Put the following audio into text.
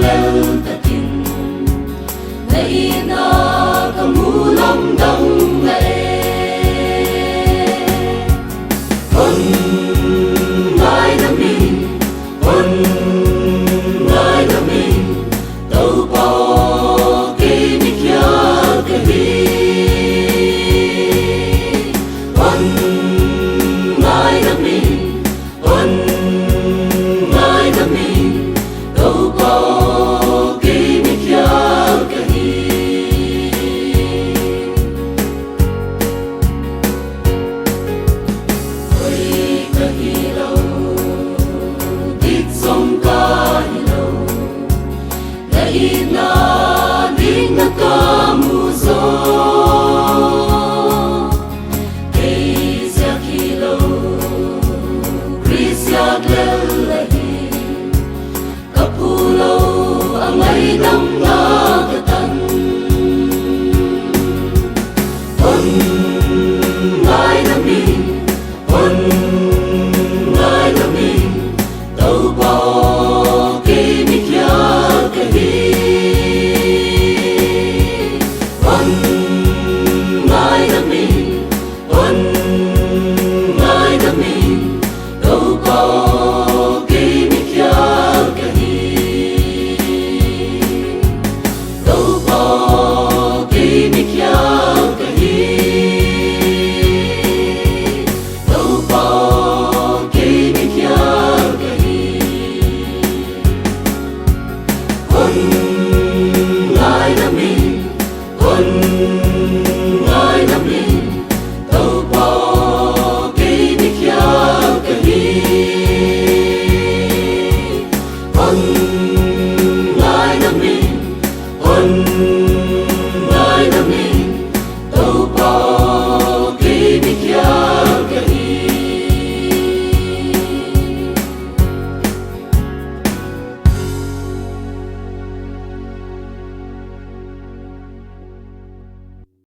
lel takin ngai na kamulam dang ngai on ngai na min tau pa ke ni kya kahi on ngai na min tau pa ke ni kya kahi oi kahi lo dit som kahi lo dai na ding na kamu zo keisya kilo krisya glelahi kapulo angay dang nagatan on ngai namin tau pa